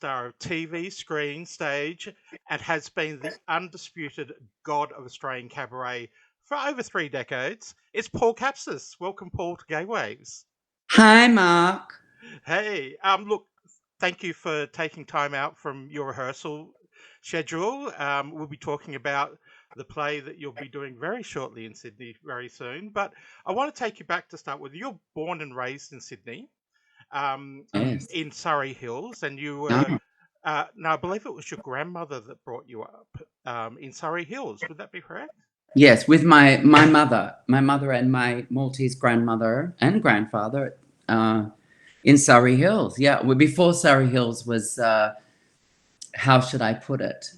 star of TV, screen, stage, and has been the undisputed god of Australian cabaret for over 3 decades. It's Paul Capsis. Welcome, Paul, to Gaywaves. Hi, Mark. Hey, look, thank you for taking time out from your rehearsal schedule. We'll be talking about the play that you'll be doing very shortly in Sydney very soon. But I want to take you back to start with. You're born and raised in Sydney, Yes. in Surrey Hills, and you were, No. no, I believe it was your grandmother that brought you up in Surrey Hills. Would that be correct? Yes, with my mother and my Maltese grandmother and grandfather in Surrey Hills. Yeah, well, before Surrey Hills was, how should I put it,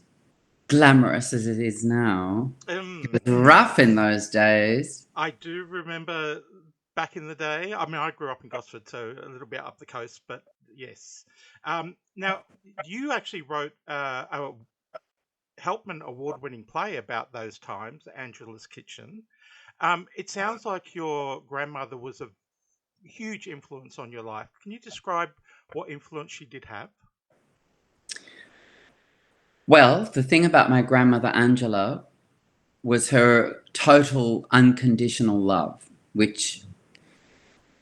glamorous as it is now. It was rough in those days. I do remember back in the day. I mean, I grew up in Gosford, so a little bit up the coast, but yes. Now, you actually wrote a Helpman award-winning play about those times, Angela's Kitchen. It sounds like your grandmother was a huge influence on your life. Can you describe what influence she did have? Well, the thing about my grandmother Angela was her total unconditional love, which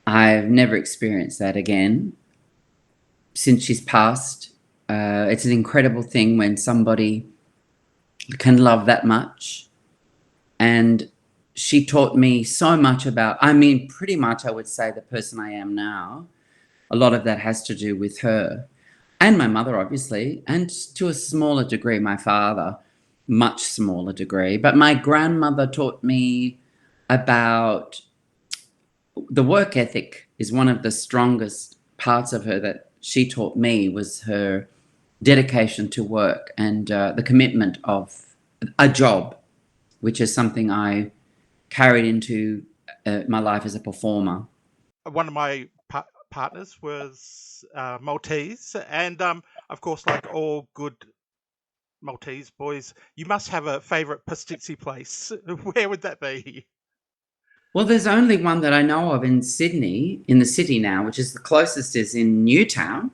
I've never experienced that again since she's passed. It's an incredible thing when somebody can love that much. And she taught me so much about, I mean, pretty much I would say the person I am now. A lot of that has to do with her and my mother, obviously, and to a smaller degree, my father, much smaller degree. But my grandmother taught me about the work ethic is one of the strongest parts of her that she taught me, was her dedication to work and the commitment of a job, which is something I carried into my life as a performer. One of my partners was Maltese, and of course, like all good Maltese boys, you must have a favourite pasticci place. Where would that be? Well, there's only one that I know of in Sydney, in the city now, which is the closest is in Newtown,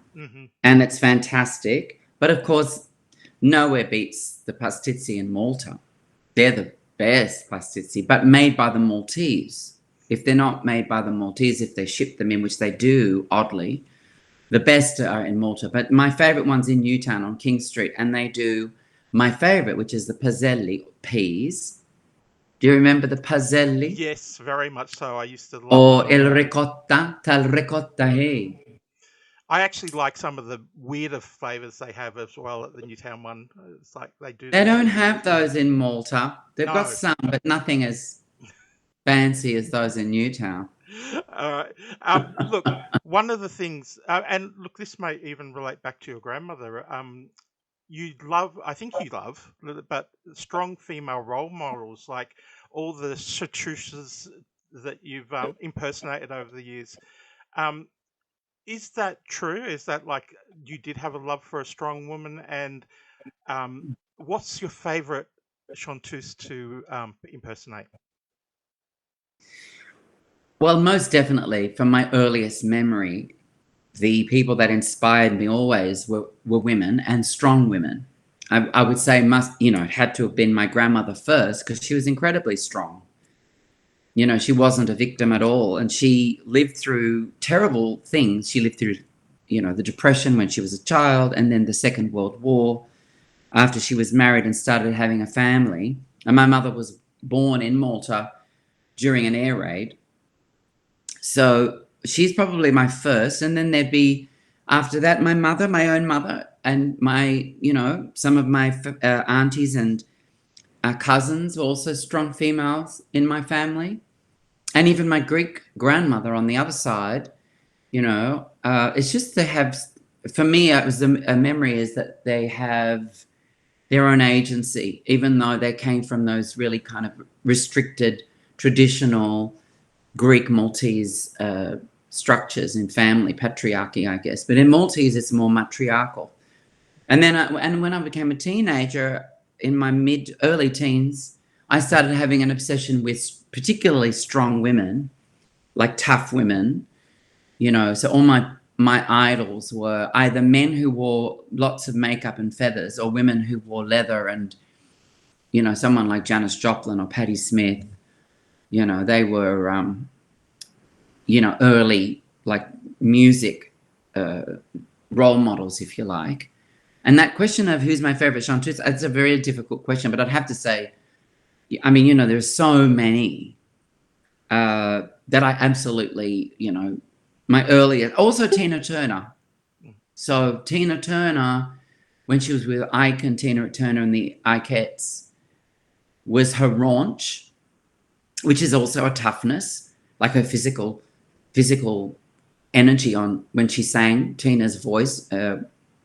and it's fantastic. But of course, nowhere beats the pasticci in Malta. They're the best pasticci, but made by the Maltese. If they're not made by the Maltese, if they ship them in, which they do, oddly, the best are in Malta. But my favourite one's in Newtown on King Street, and they do my favourite, which is the pazzelli peas. Do you remember the pazzelli? Yes, very much so. I used to love Or il ricotta, tal ricotta, hey. I actually like some of the weirder flavors they have as well at the Newtown one. It's like they do. They don't have those in Malta. They've got No. some, but nothing as fancy as those in Newtown. Look, one of the things, and look, this may even relate back to your grandmother. You love, I think you love, but strong female role models, like all the chartreuses that you've impersonated over the years. Is that true? Is that like you did have a love for a strong woman? And what's your favorite chanteuse to impersonate? Well, most definitely, from my earliest memory, the people that inspired me always were women, and strong women. I would say it had to have been my grandmother first, because she was incredibly strong. You know, she wasn't a victim at all, and she lived through terrible things. She lived through, the Depression when she was a child, and then the Second World War after she was married and started having a family. And my mother was born in Malta during an air raid. So she's probably my first, and then there'd be, after that, my mother, my own mother, and my, some of my aunties and cousins were also strong females in my family. And even my Greek grandmother on the other side, it's just they have, for me, it was a memory is that they have their own agency, even though they came from those really kind of restricted, traditional Greek Maltese structures in family, patriarchy, I guess. But in Maltese, it's more matriarchal. And then and when I became a teenager, in my early teens, I started having an obsession with particularly strong women, like tough women, so all my my idols were either men who wore lots of makeup and feathers or women who wore leather, and, you know, someone like Janis Joplin or Patti Smith, you know, they were, you know, early, like, music role models, if you like. And that question of who's my favorite chanteuse, it's a very difficult question, but I'd have to say, I mean, you know, there's so many that I absolutely, you know, my earlier, also Tina Turner. So Tina Turner, when she was with Ike and Tina Turner and the Ikettes, was her raunch, which is also a toughness, like her physical energy on when she sang, Tina's voice,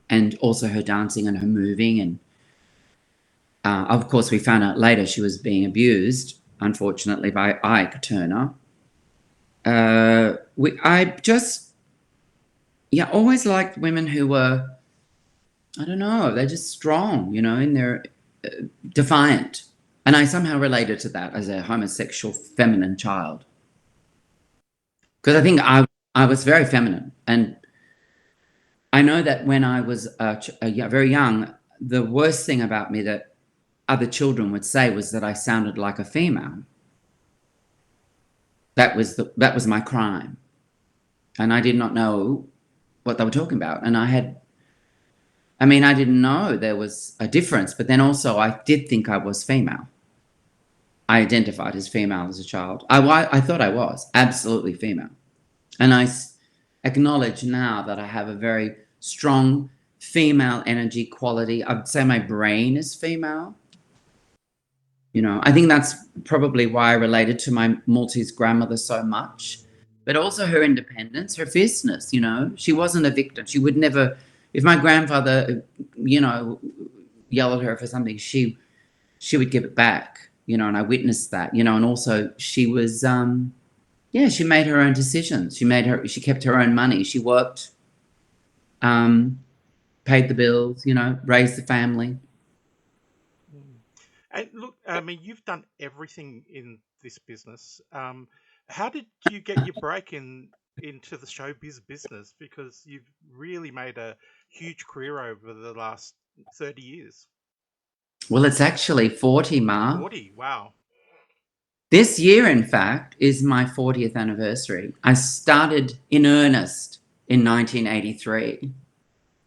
and also her dancing and her moving. And of course, we found out later she was being abused, unfortunately, by Ike Turner. I just, yeah, always liked women who were, I don't know, they're just strong, you know, and they're defiant. And I somehow related to that as a homosexual feminine child. Because I think I was very feminine. And I know that when I was very young, the worst thing about me that other children would say was that I sounded like a female. That was my crime. And I did not know what they were talking about. And I didn't know there was a difference, but then also I did think I was female. I identified as female as a child. I thought I was absolutely female. And I acknowledge now that I have a very strong female energy quality. I'd say my brain is female. You know, I think that's probably why I related to my Maltese grandmother so much, but also her independence, her fierceness. You know, she wasn't a victim. She would never, if my grandfather, you know, yelled at her for something, she would give it back, you know, and I witnessed that, you know. And also she was, she made her own decisions. She kept her own money. She worked, paid the bills, you know, raised the family. And look, I mean, you've done everything in this business. How did you get your break into the showbiz business? Because you've really made a huge career over the last 30 years. Well, it's actually 40, Ma. 40, wow. This year, in fact, is my 40th anniversary. I started in earnest in 1983.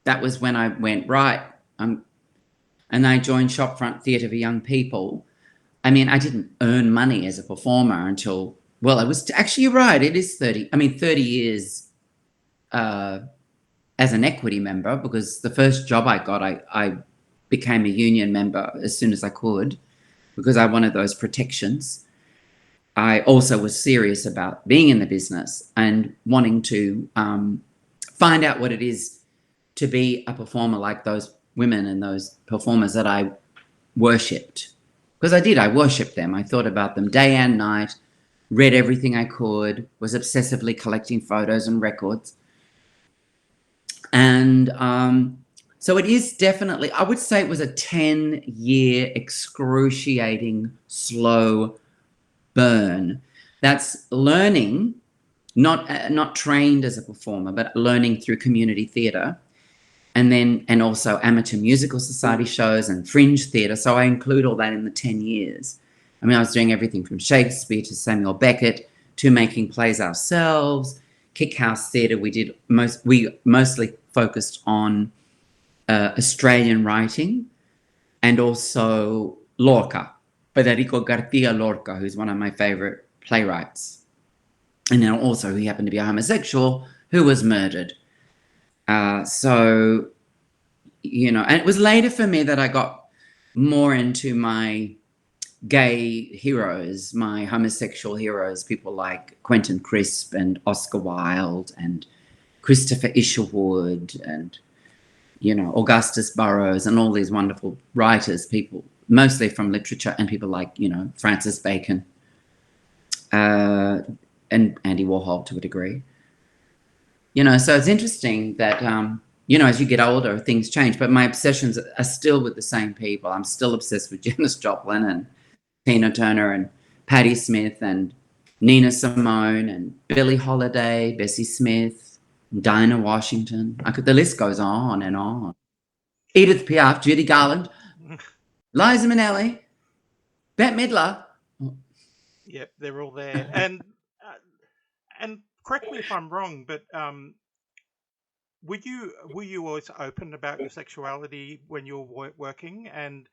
That was when I went, right, and I joined Shopfront Theatre for Young People. I mean, I didn't earn money as a performer until, well, it was actually, you're right, it is 30 years as an equity member, because the first job I got, I became a union member as soon as I could, because I wanted those protections. I also was serious about being in the business and wanting to find out what it is to be a performer like those women and those performers that I worshipped. Because I worshipped them. I thought about them day and night, read everything I could, was obsessively collecting photos and records. And so it is definitely, I would say it was a 10-year excruciating, slow burn. That's learning, not trained as a performer, but learning through community theatre. And also amateur musical society shows and fringe theatre. So I include all that in the 10 years. I mean, I was doing everything from Shakespeare to Samuel Beckett to making plays ourselves, Kick House Theatre. We mostly focused on Australian writing, and also Lorca, Federico Garcia Lorca, who's one of my favorite playwrights. And then also he happened to be a homosexual who was murdered. So, you know, and it was later for me that I got more into my gay heroes, my homosexual heroes, people like Quentin Crisp and Oscar Wilde and Christopher Isherwood and, you know, Augustus Burroughs and all these wonderful writers, people mostly from literature, and people like, you know, Francis Bacon and Andy Warhol to a degree. You know, so it's interesting that, you know, as you get older, things change, but my obsessions are still with the same people. I'm still obsessed with Janis Joplin and Tina Turner and Patti Smith and Nina Simone and Billie Holiday, Bessie Smith, Dinah Washington. The list goes on and on. Edith Piaf, Judy Garland, Liza Minnelli, Bette Midler. Yep, they're all there. And correct me if I'm wrong, but were you always open about your sexuality when you were working? And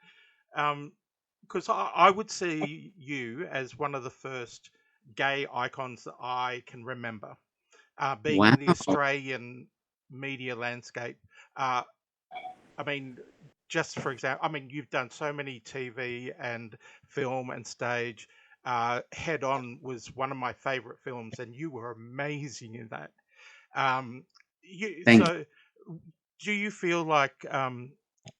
because I would see you as one of the first gay icons that I can remember, being Wow. in the Australian media landscape. Uh, I mean, just for example, I mean, you've done so many TV and film and stage. Head On was one of my favorite films, and you were amazing in that. Um, Thank you. so, do you feel like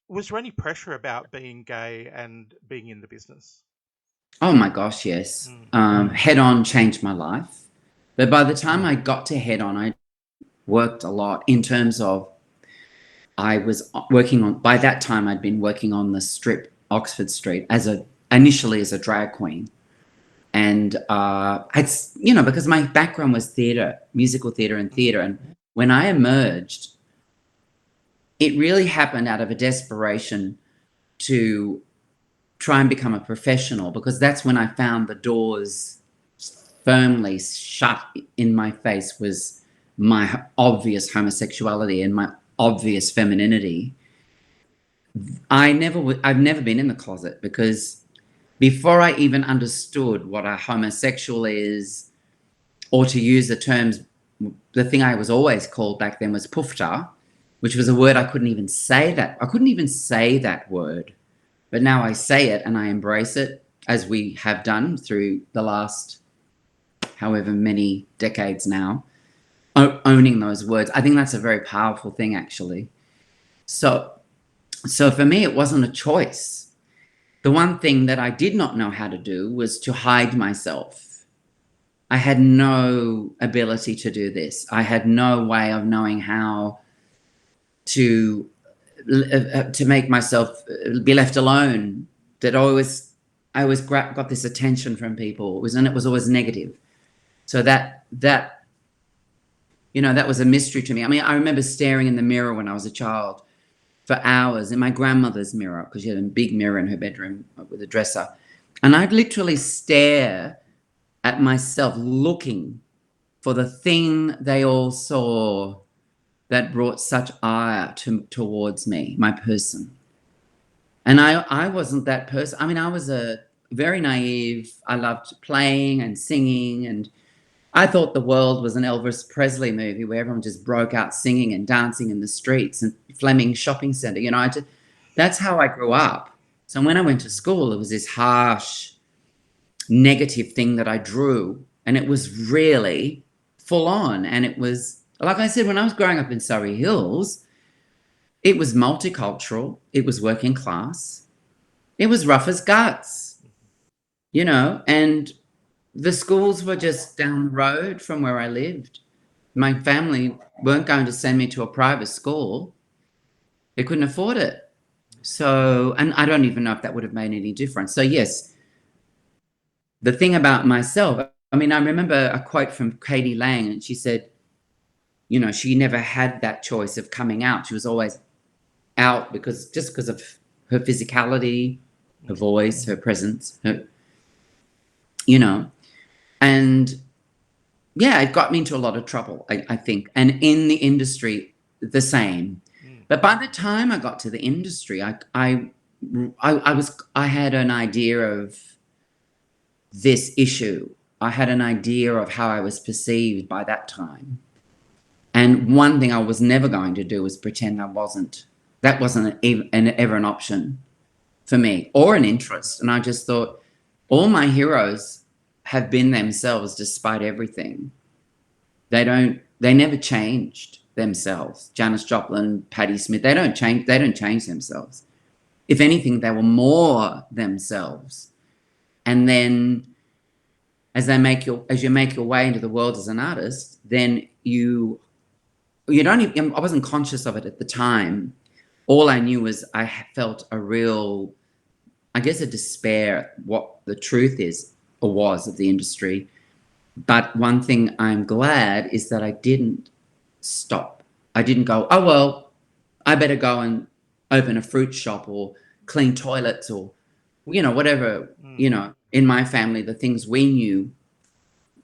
was there any pressure about being gay and being in the business? Oh my gosh, yes. Mm. Head On changed my life. But by the time I got to Head On, I worked a lot in terms of I was working on, by that time I'd been working on the strip, Oxford Street, initially as a drag queen. And because my background was theatre, musical theatre and theatre. And when I emerged, it really happened out of a desperation to try and become a professional, because that's when I found the doors firmly shut in my face was my obvious homosexuality and my obvious femininity. I've never been in the closet, because before I even understood what a homosexual is, or to use the terms, the thing I was always called back then was pufta, which was a word I couldn't even say that word. But now I say it and I embrace it, as we have done through the last however many decades now, owning those words. I think that's a very powerful thing, actually. So for me, it wasn't a choice. The one thing that I did not know how to do was to hide myself. I had no ability to do this. I had no way of knowing how to make myself be left alone. That I always got this attention from people, and it was always negative. So that was a mystery to me. I mean, I remember staring in the mirror when I was a child for hours, in my grandmother's mirror, because she had a big mirror in her bedroom with a dresser. And I'd literally stare at myself, looking for the thing they all saw that brought such ire towards me, my person. And I wasn't that person. I mean, I was a very naive. I loved playing and singing, and I thought the world was an Elvis Presley movie where everyone just broke out singing and dancing in the streets and Fleming Shopping Centre. That's how I grew up. So when I went to school, it was this harsh, negative thing that I drew, and it was really full on. And it was, like I said, when I was growing up in Surrey Hills, it was multicultural, it was working class, it was rough as guts, and the schools were just down the road from where I lived. My family weren't going to send me to a private school. They couldn't afford it. So, and I don't even know if that would have made any difference. So yes, the thing about myself, I mean, I remember a quote from Katie Lang, and she said, she never had that choice of coming out. She was always out because of her physicality, her voice, her presence, and yeah, it got me into a lot of trouble, I think. And in the industry, the same. But by the time I got to the industry, I had an idea of this issue. I had an idea of how I was perceived by that time. And one thing I was never going to do was pretend I wasn't. That wasn't ever an option for me, or an interest. And I just thought, all my heroes have been themselves despite everything. They never changed themselves. Janis Joplin, Patti Smith, they don't change themselves. If anything, they were more themselves. And then as you make your way into the world as an artist, then you don't even, I wasn't conscious of it at the time. All I knew was I felt a real, I guess, a despair what the truth is or was of the industry. But one thing I'm glad is that I didn't stop. I didn't go, oh, well, I better go and open a fruit shop or clean toilets or, whatever, in my family, the things we knew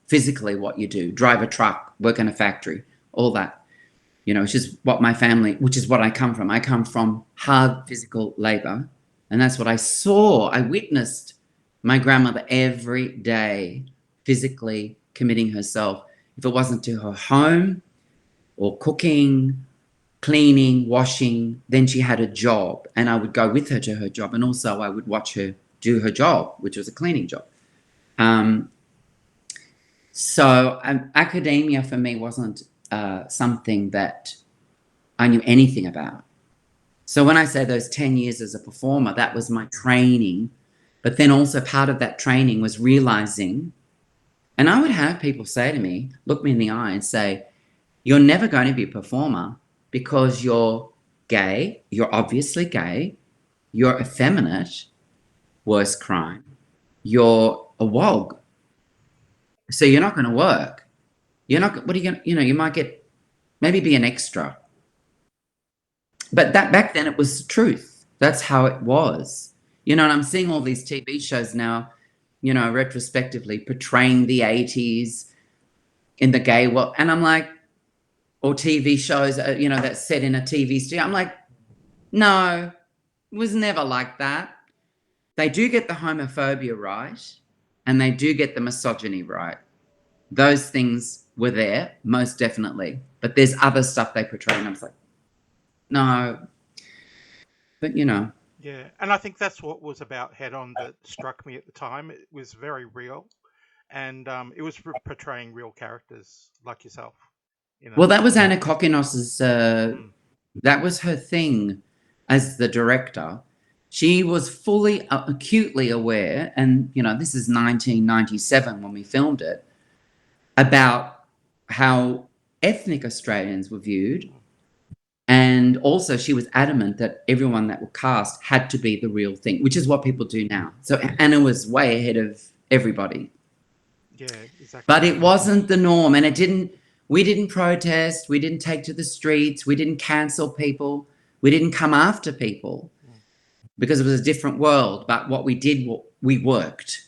physically what you do, drive a truck, work in a factory, all that, which is what I come from. I come from hard physical labor. And that's what I saw. I witnessed my grandmother every day physically committing herself. If it wasn't to her home or cooking, cleaning, washing, then she had a job. And I would go with her to her job. And also I would watch her do her job, which was a cleaning job. So academia for me wasn't something that I knew anything about. So when I say those 10 years as a performer, that was my training. But then also part of that training was realizing, and I would have people say to me, look me in the eye and say, you're never going to be a performer because you're gay, you're obviously gay, you're effeminate, worst crime, you're a wog. So you're not going to work. You're not, what are you going to, you might get, maybe be an extra. But that back then it was the truth. That's how it was. And I'm seeing all these TV shows now, retrospectively portraying the 80s in the gay world. And I'm like, or TV shows, that's set in a TV studio. I'm like, no, it was never like that. They do get the homophobia right, and they do get the misogyny right. Those things were there, most definitely. But there's other stuff they portray, and I was like, no. But, Yeah, and I think that's what was about Head On that struck me at the time. It was very real, and it was portraying real characters like yourself. Well, that was Anna Kokinos's, that was her thing as the director. She was fully, acutely aware, and, this is 1997 when we filmed it, about how ethnic Australians were viewed. And also she was adamant that everyone that were cast had to be the real thing, which is what people do now. So Anna was way ahead of everybody. Yeah, exactly. But it wasn't the norm, and we didn't protest, we didn't take to the streets, we didn't cancel people, we didn't come after people because it was a different world. But what we did, we worked.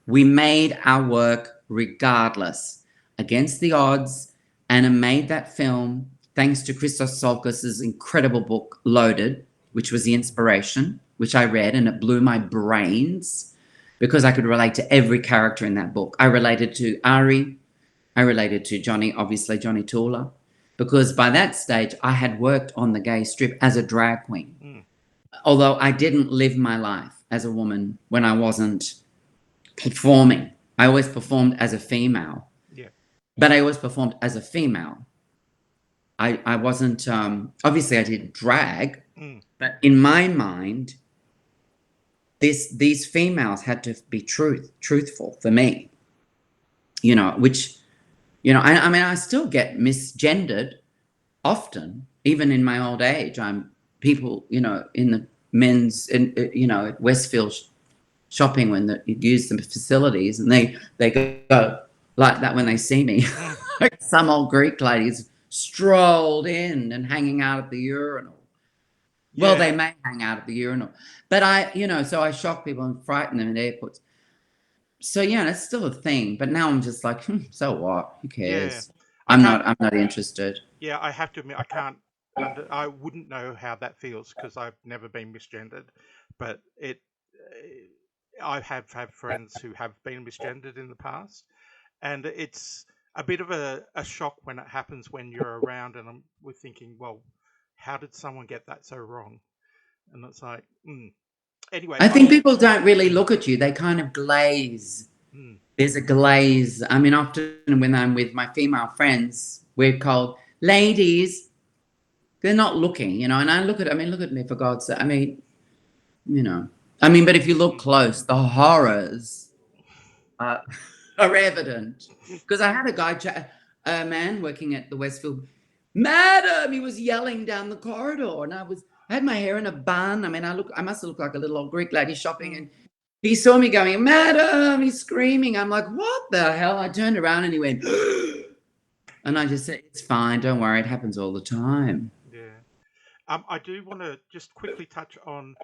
We made our work regardless, against the odds. Anna made that film thanks to Christos Tsiolkas's incredible book, Loaded, which was the inspiration, which I read, and it blew my brains because I could relate to every character in that book. I related to Ari. I related to Johnny, obviously Johnny Tula, because by that stage I had worked on the gay strip as a drag queen. Although I didn't live my life as a woman when I wasn't performing. I always performed as a female. Yeah. But I always performed as a female. I wasn't, obviously I did drag, but in my mind, these females had to be truthful for me, which, I mean, I still get misgendered often, even in my old age. I'm people, in the men's, at Westfield shopping when you use the facilities, and they go like that when they see me. Like some old Greek ladies strolled in and hanging out at the urinal. Yeah. Well, they may hang out at the urinal, but so I shock people and frighten them at airports. So it's still a thing. But now I'm just like, so what? Who cares? Yeah. I'm not interested. Yeah, I have to admit, I wouldn't know how that feels because I've never been misgendered, but I have had friends who have been misgendered in the past, and it's a bit of a shock when it happens when you're around, and we're thinking, well, how did someone get that so wrong? And it's like, anyway. I think people don't really look at you. They kind of glaze. There's a glaze. I mean, often when I'm with my female friends, we're called ladies. They're not looking, and I look at me for God's sake. But if you look close, the horrors are evident. Because I had a man working at the Westfield, madam, he was yelling down the corridor, and I had my hair in a bun. I must look like a little old Greek lady shopping, and he saw me going, madam, he's screaming. I'm like, what the hell? I turned around and he went, And I just said, it's fine, don't worry, it happens all the time. Yeah. I do want to just quickly touch on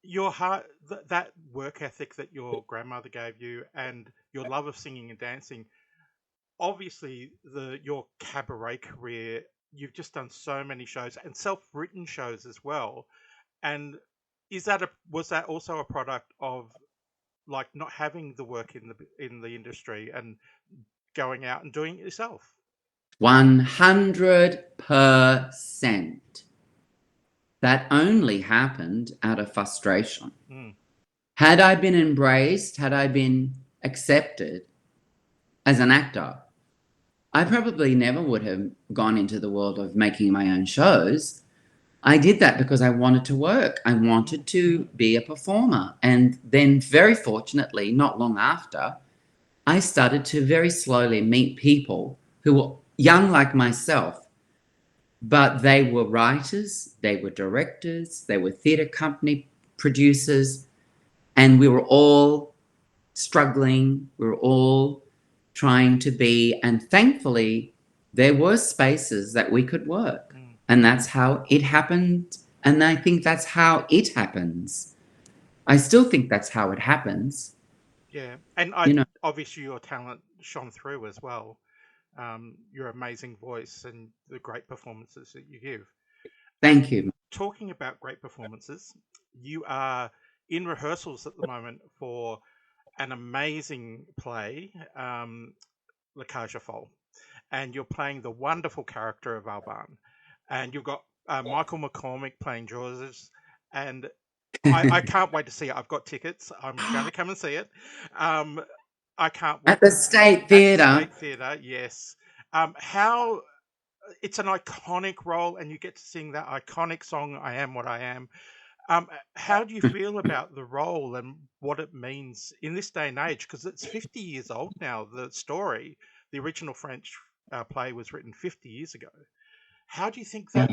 your heart, that work ethic that your grandmother gave you, and your love of singing and dancing. Obviously, your cabaret career, you've just done so many shows and self-written shows as well. And was that also a product of like not having the work in the industry and going out and doing it yourself? 100%. That only happened out of frustration. Mm, Had I been embraced, had I been accepted as an actor, I probably never would have gone into the world of making my own shows. I did that because I wanted to work. I wanted to be a performer. And then, very fortunately, not long after, I started to very slowly meet people who were young like myself, but they were writers, they were directors, they were theatre company producers, and we were all struggling. We were all trying to be, and thankfully, there were spaces that we could work. mm. And that's how it happened. And I think that's how it happens. I still think that's how it happens. Yeah, and You know, obviously your talent shone through as well. Your amazing voice and the great performances that you give. And thank you. talking about great performances, you are in rehearsals at the moment for an amazing play, Cage Aux Folle, and you're playing the wonderful character of Alban, and you've got Michael McCormick playing Georges, and I can't wait to see it. I've got tickets. I'm going to come and see it. Um, I can't At wait the State at the Theatre. State Theatre. Yes. How it's an iconic role, and you get to sing that iconic song, "I Am What I Am." How do you feel about the role and what it means in this day and age? Because it's 50 years old now. The story, the original French play, was written 50 years ago. How do you think that?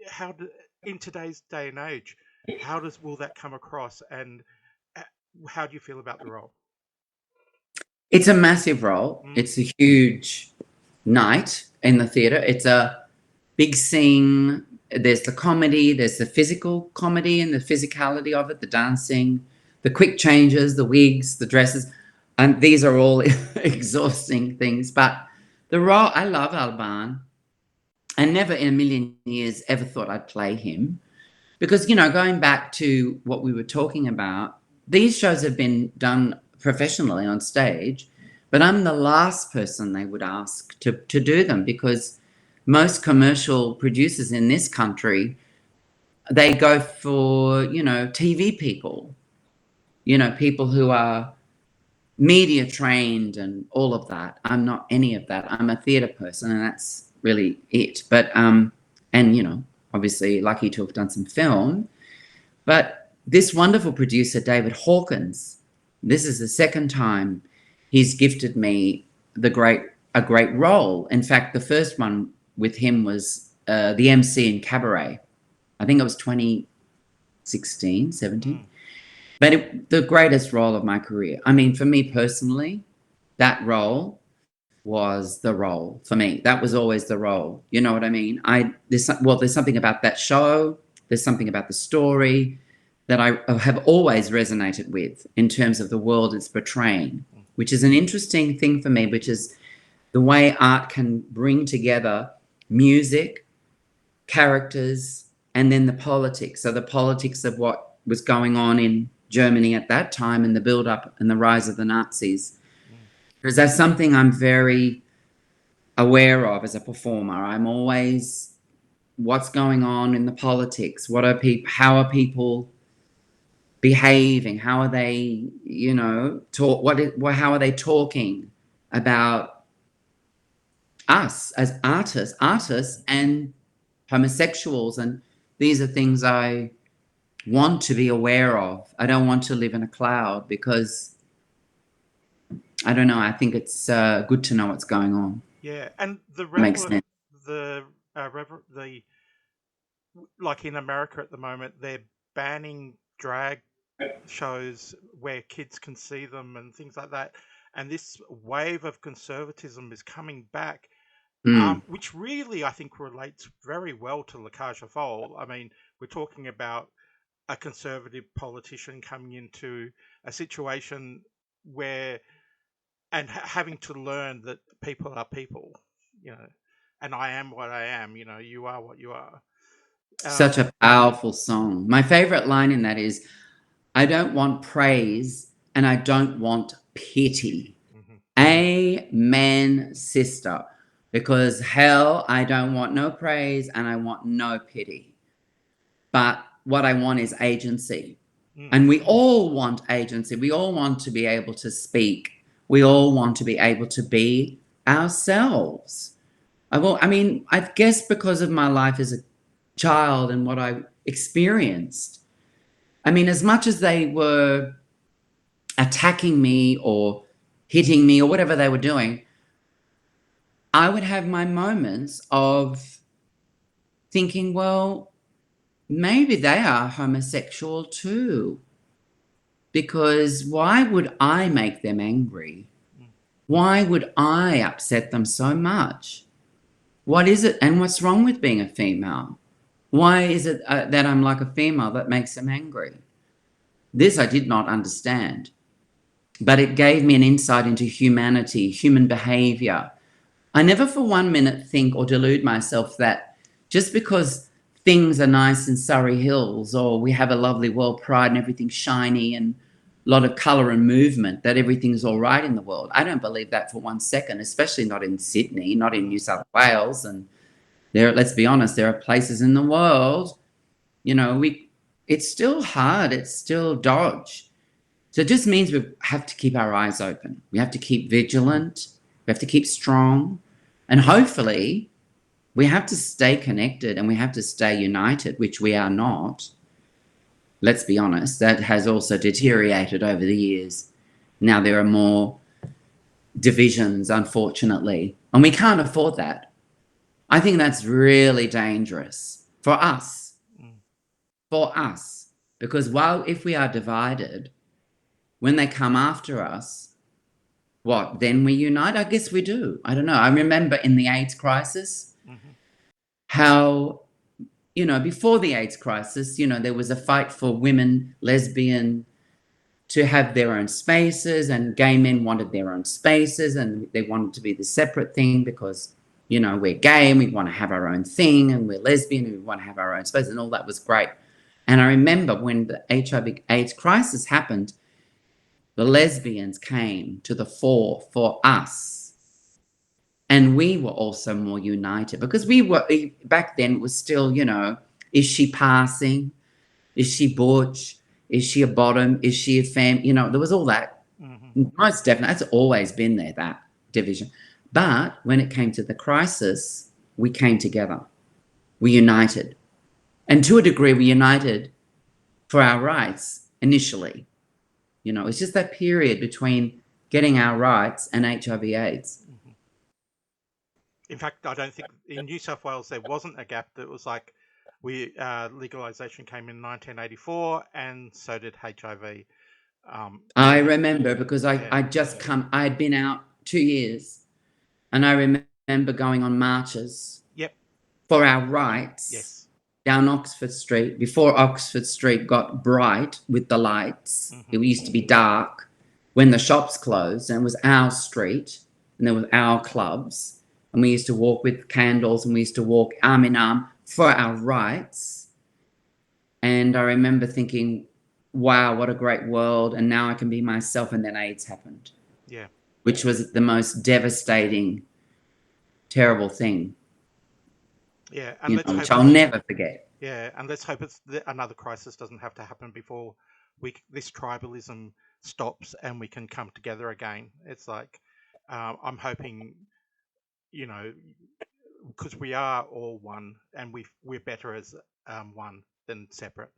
How do, in today's day and age, how does will that come across? And uh, how do you feel about the role? It's a massive role. Mm, It's a huge night in the theatre. It's a big scene. There's the comedy, there's the physical comedy and the physicality of it, the dancing, the quick changes, the wigs, the dresses. And these are all exhausting things. But the role, I love Alban. I never in a million years ever thought I'd play him because, going back to what we were talking about, these shows have been done professionally on stage, but I'm the last person they would ask to do them because most commercial producers in this country, they go for, TV people, people who are media trained and all of that. I'm not any of that. I'm a theatre person, and that's really it. But and obviously lucky to have done some film. But this wonderful producer, David Hawkins, this is the second time he's gifted me a great role. In fact, the first one with him was the MC in Cabaret. I think it was 2016, 17. mm, But the greatest role of my career. I mean, for me personally, that role was the role for me. That was always the role. You know what I mean? There's something about that show. There's something about the story that I have always resonated with in terms of the world it's portraying, mm, which is an interesting thing for me, which is the way art can bring together music, characters, and then the politics. So the politics of what was going on in Germany at that time and the build up and the rise of the Nazis. mm. Because that's something I'm very aware of as a performer. I'm always what's going on in the politics. How are people behaving? How are they, how are they talking about us as artists and homosexuals? And these are things I want to be aware of. I don't want to live in a cloud because I don't know. I think it's good to know what's going on. Yeah, and That makes sense. the like in America at the moment, they're banning drag shows where kids can see them and things like that. And this wave of conservatism is coming back. which really I think relates very well to La Cage aux Folle. I mean, we're talking about a conservative politician coming into a situation where and having to learn that people are people, you know, and I am what I am, you know, you are what you are. Such a powerful song. My favorite line in that is, I don't want praise and I don't want pity. Mhm. Amen, sister. Because hell, I don't want no praise and I want no pity. But what I want is agency. And we all want agency. We all want to be able to speak. We all want to be able to be ourselves. I guess because of my life as a child and what I experienced, I mean, as much as they were attacking me or hitting me or whatever they were doing, I would have my moments of thinking, well, maybe they are homosexual too. Because why would I make them angry? Why would I upset them so much? What is it? And what's wrong with being a female? Why is it that I'm like a female that makes them angry? This I did not understand. But it gave me an insight into humanity, human behavior. I never for 1 minute think or delude myself that just because things are nice in Surrey Hills or we have a lovely world pride and everything's shiny and a lot of colour and movement, that everything's all right in the world. I don't believe that for 1 second, especially not in Sydney, not in New South Wales. And let's be honest, there are places in the world, it's still hard. It's still dodge. So it just means we have to keep our eyes open. We have to keep vigilant. We have to keep strong. And hopefully we have to stay connected and we have to stay united, which we are not. Let's be honest, that has also deteriorated over the years. Now there are more divisions, unfortunately, and we can't afford that. I think that's really dangerous for us, because if we are divided, when they come after us, what, then we unite? I guess we do. I don't know. I remember in the AIDS crisis, how, before the AIDS crisis, there was a fight for women, lesbian, to have their own spaces, and gay men wanted their own spaces, and they wanted to be the separate thing because, we're gay and we want to have our own thing, and we're lesbian and we want to have our own space, and all that was great. And I remember when the HIV AIDS crisis happened, the lesbians came to the fore for us. And we were also more united because back then it was still, is she passing? Is she butch? Is she a bottom? Is she a femme? There was all that. Most definitely. That's always been there, that division. But when it came to the crisis, we came together. We united. And to a degree, we united for our rights initially. It's just that period between getting our rights and HIV/AIDS. In fact, I don't think in New South Wales there wasn't a gap. That was like legalization came in 1984, and so did HIV. I remember because I had been out 2 years, and I remember going on marches. For our rights. Yes. Down Oxford Street, before Oxford Street got bright with the lights. It used to be dark when the shops closed, and it was our street, and there were our clubs, and we used to walk with candles, and we used to walk arm in arm for our rights. And I remember thinking, wow, what a great world, and now I can be myself. And then AIDS happened. Yeah. Which was the most devastating, terrible thing. Yeah, and which I'll never forget. Yeah, and let's hope another crisis doesn't have to happen before this tribalism stops and we can come together again. It's like I'm hoping, because we are all one, and we're better as one than separate.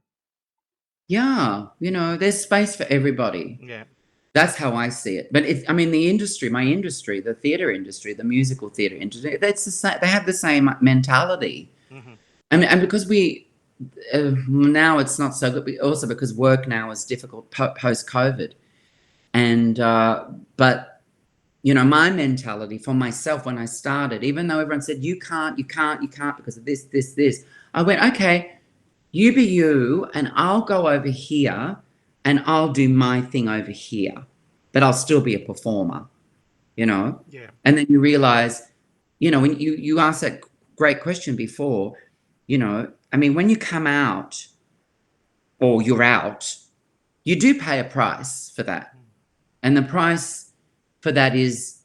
Yeah, there's space for everybody. Yeah. That's how I see it. But the industry, my industry, the theatre industry, the musical theatre industry, that's the same. They have the same mentality. And because now it's not so good, but also because work now is difficult post-COVID. And but my mentality for myself when I started, even though everyone said, you can't because of this, I went, okay, you be you, and I'll go over here and I'll do my thing over here, but I'll still be a performer, Yeah. And then you realize, when you asked that great question before, when you come out or you're out, you do pay a price for that. And the price for that is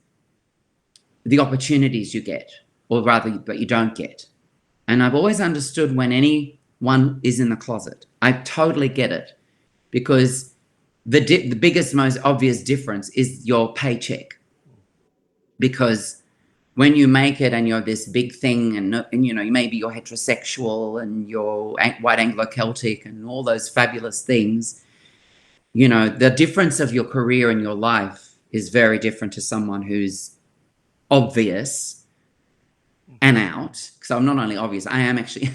the opportunities you get, or rather, but you don't get. And I've always understood when anyone is in the closet, I totally get it, because the biggest, most obvious difference is your paycheck. Because when you make it and you're this big thing, and maybe you're heterosexual and you're white Anglo-Celtic and all those fabulous things, the difference of your career and your life is very different to someone who's obvious and out. Because I'm not only obvious, I am actually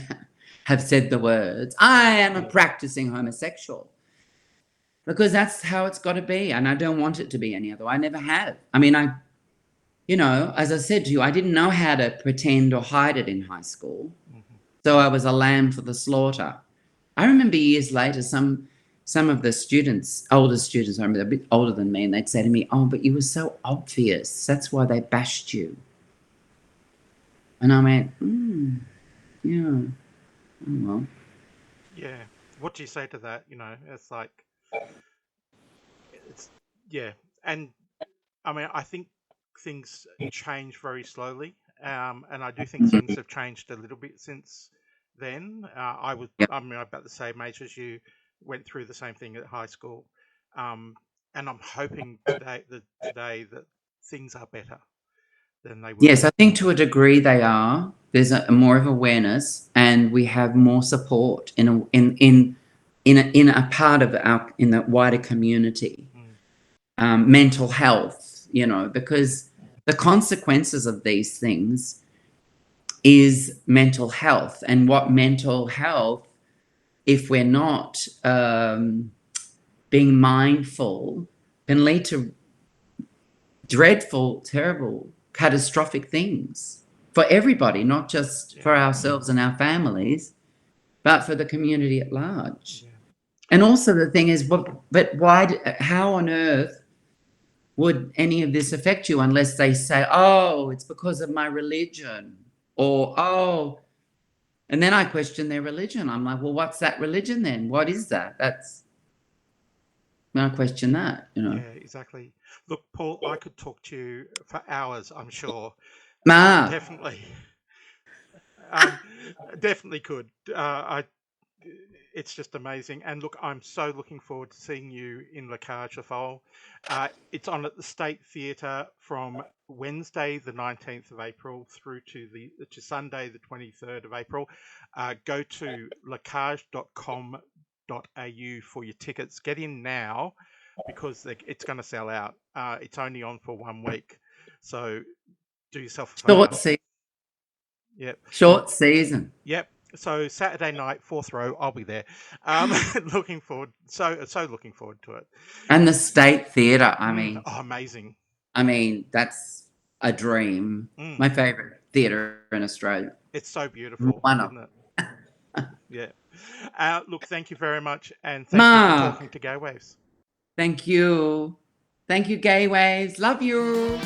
have said the words, I am a practicing homosexual. Because that's how it's got to be. And I don't want it to be any other way. I never have. I mean, as I said to you, I didn't know how to pretend or hide it in high school. So I was a lamb for the slaughter. I remember years later, some of the students, older students, I remember they're a bit older than me, and they'd say to me, oh, but you were so obvious. That's why they bashed you. And I went, yeah, oh well. Yeah. What do you say to that? It's like, yeah. And I mean, I think things change very slowly. And I do think things have changed a little bit since then. I'm about the same age as you, went through the same thing at high school. And I'm hoping today that things are better than they were. Yes, I think to a degree they are. There's a more of awareness, and we have more support in a part of in the wider community. Mental health, because the consequences of these things is mental health, and what mental health, if we're not being mindful, can lead to dreadful, terrible, catastrophic things for everybody, not just for ourselves and our families, but for the community at large. Yeah. And also the thing is, but how on earth would any of this affect you unless they say, oh, it's because of my religion, or, oh, and then I question their religion. I'm like, well, what's that religion then? What is that? I question that, Yeah, exactly. Look, Paul, I could talk to you for hours, I'm sure. Definitely. Definitely could. It's just amazing. And look, I'm so looking forward to seeing you in Cage Aux Folle. It's on at the State Theatre from Wednesday, the 19th of April, through to Sunday, the 23rd of April. Go to lacage.com.au for your tickets. Get in now, because it's going to sell out. It's only on for 1 week, so do yourself a favour. Short season. Yep. Short season. Yep. So Saturday night, 4th row, I'll be there. Looking forward, so looking forward to it. And the State Theatre, I mean, amazing. I mean, that's a dream. My favourite theatre in Australia. It's so beautiful, isn't it? Yeah. Look, thank you very much, and thank you for talking to Gaywaves. Thank you. Thank you, Gaywaves. Love you.